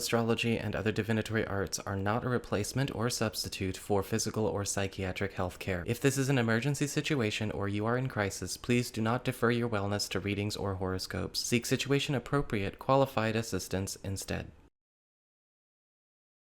astrology and other divinatory arts are not a replacement or substitute for physical or psychiatric health care. If this is an emergency situation or you are in crisis, please do not defer your wellness to readings or horoscopes. Seek situation-appropriate, qualified assistance instead.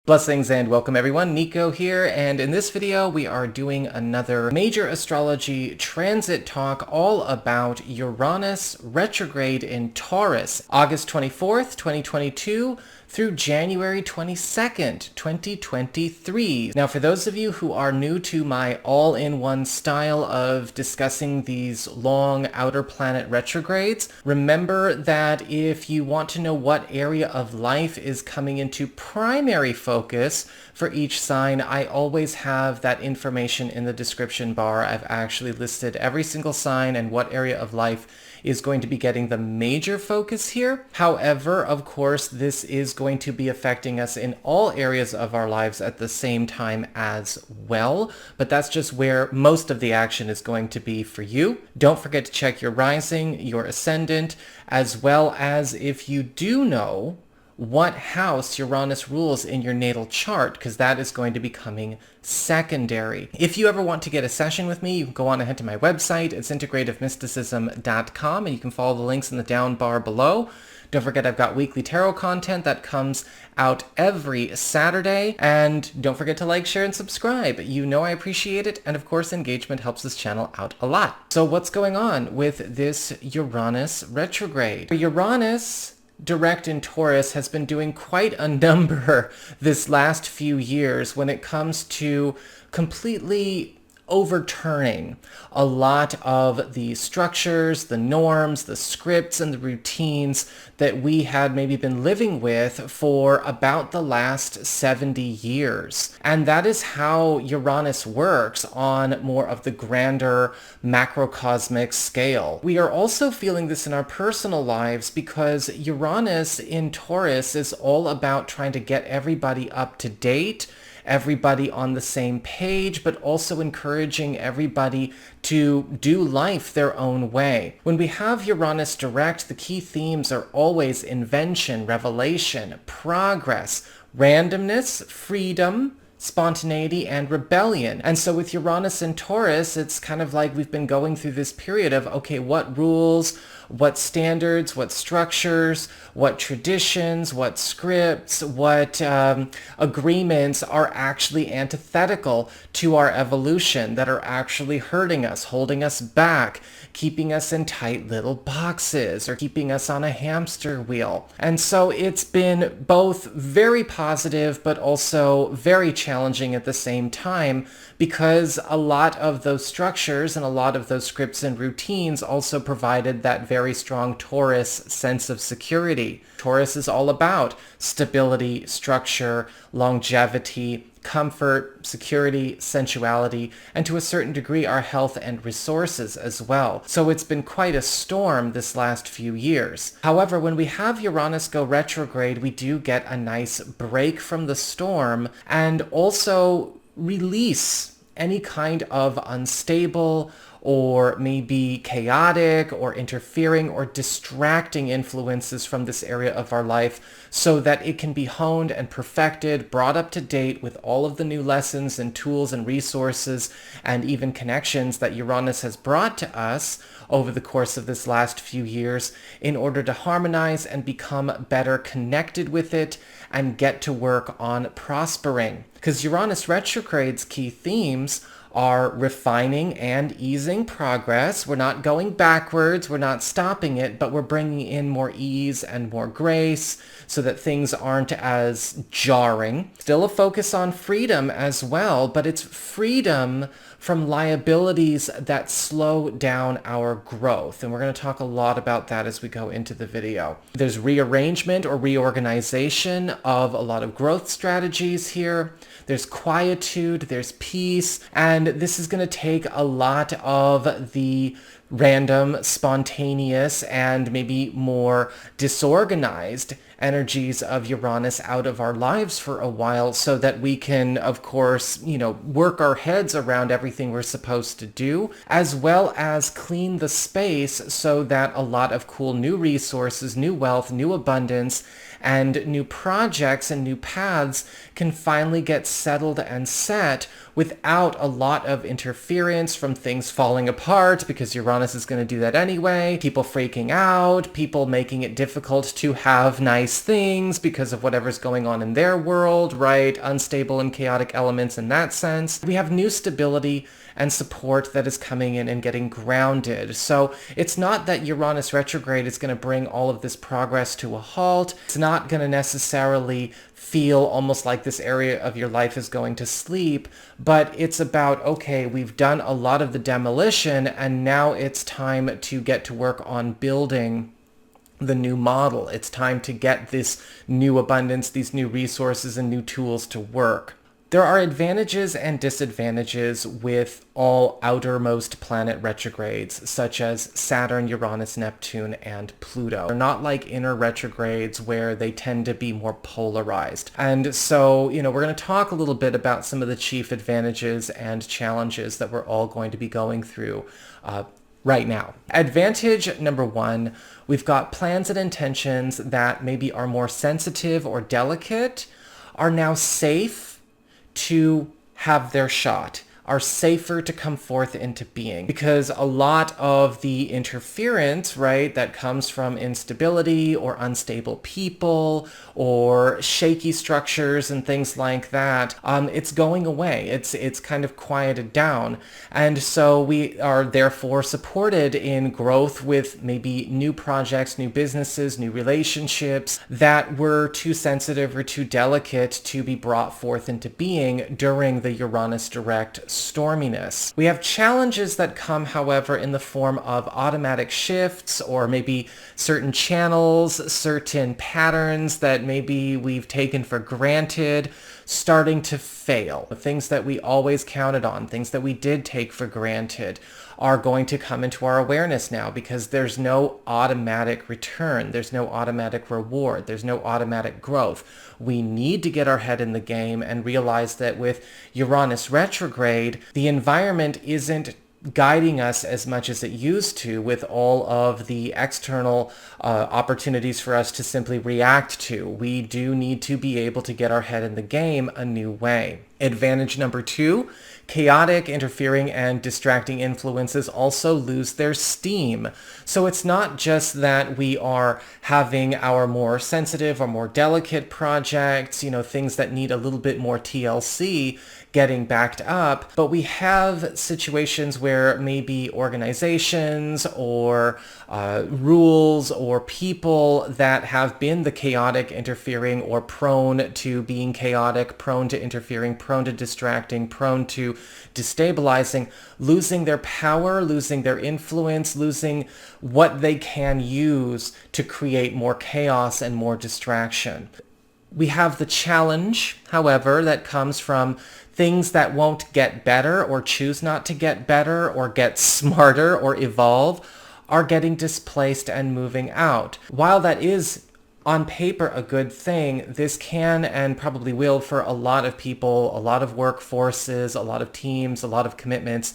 Blessings and welcome everyone, Nico here, and in this video we are doing another major astrology transit talk all about Uranus retrograde in Taurus, August 24th, 2022 through January 22nd, 2023. Now for those of you who are new to my all-in-one style of discussing these long outer planet retrogrades, remember that if you want to know what area of life is coming into primary focus for each sign, I always have that information in the description bar. I've actually listed every single sign and what area of life is going to be getting the major focus here. However, of course, this is going to be affecting us in all areas of our lives at the same time as well, but that's just where most of the action is going to be for you. Don't forget to check your rising, your ascendant, as well as if you do know what house Uranus rules in your natal chart, because that is going to be coming secondary. If you ever want to get a session with me, you can go on ahead to my website. It's integrativemysticism.com, and you can follow the links in the down bar below. Don't forget I've got weekly tarot content that comes out every Saturday, and don't forget to like, share, and subscribe. You know I appreciate it, and of course engagement helps this channel out a lot. So what's going on with this Uranus retrograde? Uranus direct in Taurus has been doing quite a number this last few years when it comes to completely overturning a lot of the structures, the norms, the scripts, and the routines that we had maybe been living with for about the last 70 years. And that is how Uranus works on more of the grander macrocosmic scale. We are also feeling this in our personal lives because Uranus in Taurus is all about trying to get everybody up to date, everybody on the same page, but also encouraging everybody to do life their own way. When we have Uranus direct, the key themes are always invention, revelation, progress, randomness, freedom, spontaneity, and rebellion. And so with Uranus in Taurus, it's kind of like we've been going through this period of, okay, what rules, what standards, what structures, what traditions, what scripts, what agreements are actually antithetical to our evolution, that are actually hurting us, holding us back, keeping us in tight little boxes, or keeping us on a hamster wheel. And so it's been both very positive, but also very challenging at the same time, because a lot of those structures and a lot of those scripts and routines also provided that very strong Taurus sense of security. Taurus is all about stability, structure, longevity, comfort, security, sensuality, and to a certain degree our health and resources as well. So it's been quite a storm this last few years. However, when we have Uranus go retrograde, we do get a nice break from the storm and also release any kind of unstable or maybe chaotic or interfering or distracting influences from this area of our life, so that it can be honed and perfected, brought up to date with all of the new lessons and tools and resources and even connections that Uranus has brought to us over the course of this last few years, in order to harmonize and become better connected with it and get to work on prospering. Because Uranus retrograde's key themes are refining and easing progress. We're not going backwards, we're not stopping it, but we're bringing in more ease and more grace so that things aren't as jarring. Still a focus on freedom as well, but it's freedom from liabilities that slow down our growth. And we're going to talk a lot about that as we go into the video. There's rearrangement or reorganization of a lot of growth strategies here. There's quietude, there's peace, and this is going to take a lot of the random, spontaneous, and maybe more disorganized energies of Uranus out of our lives for a while, so that we can, of course, work our heads around everything we're supposed to do, as well as clean the space so that a lot of cool new resources, new wealth, new abundance, and new projects and new paths can finally get settled and set without a lot of interference from things falling apart, because Uranus is going to do that anyway, people freaking out, people making it difficult to have nice things because of whatever's going on in their world, right? Unstable and chaotic elements in that sense. We have new stability and support that is coming in and getting grounded. So it's not that Uranus retrograde is going to bring all of this progress to a halt. It's not going to necessarily feel almost like this area of your life is going to sleep, but it's about, okay, we've done a lot of the demolition and now it's time to get to work on building the new model. It's time to get this new abundance, these new resources and new tools to work. There are advantages and disadvantages with all outermost planet retrogrades, such as Saturn, Uranus, Neptune, and Pluto. They're not like inner retrogrades where they tend to be more polarized. And so, we're going to talk a little bit about some of the chief advantages and challenges that we're all going to be going through right now. Advantage number one, we've got plans and intentions that maybe are more sensitive or delicate, are now safe to have their shot, are safer to come forth into being, because a lot of the interference, right, that comes from instability or unstable people or shaky structures and things like that, it's going away. It's kind of quieted down. And so we are therefore supported in growth with maybe new projects, new businesses, new relationships that were too sensitive or too delicate to be brought forth into being during the Uranus direct storminess. We have challenges that come, however, in the form of automatic shifts or maybe certain channels, certain patterns that maybe we've taken for granted starting to fail. Things that we always counted on, things that we did take for granted are going to come into our awareness now, because there's no automatic return. There's no automatic reward. There's no automatic growth. We need to get our head in the game and realize that with Uranus retrograde, the environment isn't guiding us as much as it used to, with all of the external opportunities for us to simply react to. We do need to be able to get our head in the game a new way. Advantage number two, chaotic, interfering, and distracting influences also lose their steam. So it's not just that we are having our more sensitive or more delicate projects, things that need a little bit more TLC getting backed up, but we have situations where maybe organizations or rules or people that have been the chaotic, interfering, or prone to being chaotic, prone to interfering, prone to distracting, prone to destabilizing, losing their power, losing their influence, losing what they can use to create more chaos and more distraction. We have the challenge, however, that comes from things that won't get better or choose not to get better or get smarter or evolve are getting displaced and moving out. While that is on paper a good thing, this can and probably will for a lot of people, a lot of workforces, a lot of teams, a lot of commitments,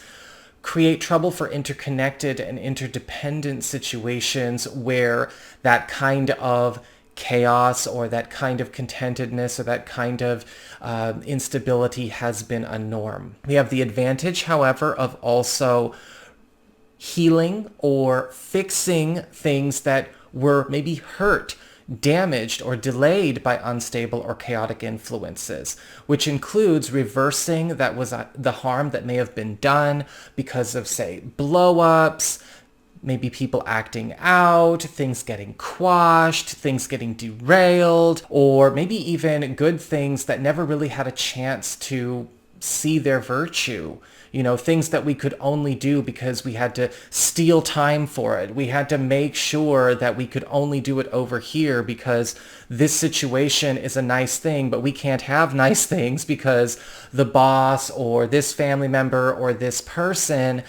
create trouble for interconnected and interdependent situations where that kind of chaos or that kind of contentedness or that kind of instability has been a norm. We have the advantage, however, of also healing or fixing things that were maybe hurt, damaged, or delayed by unstable or chaotic influences, which includes reversing that was the harm that may have been done because of, say, blow-ups, maybe people acting out, things getting quashed, things getting derailed, or maybe even good things that never really had a chance to see their virtue. Things that we could only do because we had to steal time for it. We had to make sure that we could only do it over here because this situation is a nice thing, but we can't have nice things because the boss or this family member or this person,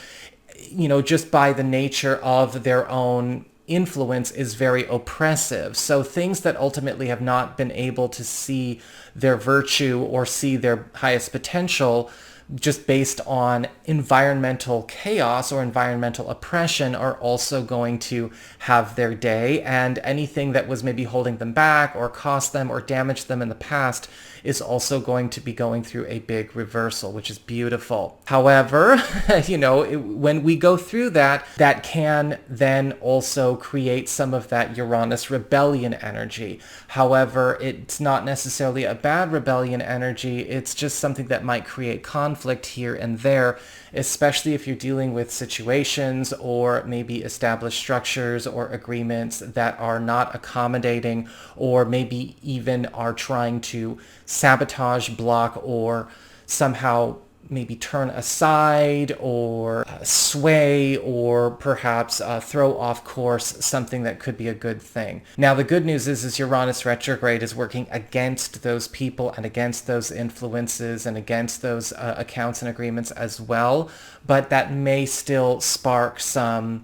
just by the nature of their own influence is very oppressive. So things that ultimately have not been able to see their virtue or see their highest potential just based on environmental chaos or environmental oppression are also going to have their day, and anything that was maybe holding them back or cost them or damaged them in the past is also going to be going through a big reversal, which is beautiful. However, when we go through that, that can then also create some of that Uranus rebellion energy. However, it's not necessarily a bad rebellion energy. It's just something that might create conflict here and there, especially if you're dealing with situations or maybe established structures or agreements that are not accommodating, or maybe even are trying to sabotage, block, or somehow maybe turn aside or sway, or perhaps throw off course something that could be a good thing. Now, the good news is Uranus retrograde is working against those people and against those influences and against those accounts and agreements as well, but that may still spark some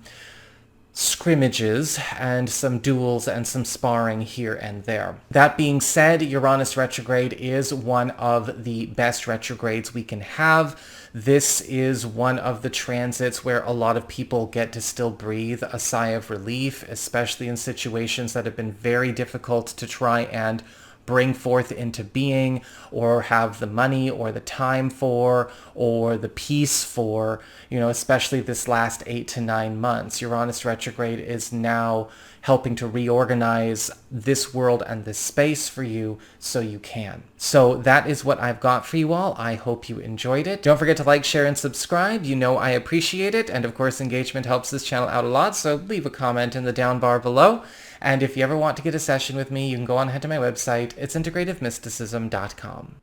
scrimmages and some duels and some sparring here and there. That being said, Uranus retrograde is one of the best retrogrades we can have. This is one of the transits where a lot of people get to still breathe a sigh of relief, especially in situations that have been very difficult to try and bring forth into being, or have the money or the time for, or the peace for, especially this last 8 to 9 months. Uranus retrograde is now helping to reorganize this world and this space for you so you can. So that is what I've got for you all. I hope you enjoyed it. Don't forget to like, share, and subscribe. I appreciate it. And of course, engagement helps this channel out a lot, so leave a comment in the down bar below. And if you ever want to get a session with me, you can go on ahead to my website. It's integrativemysticism.com.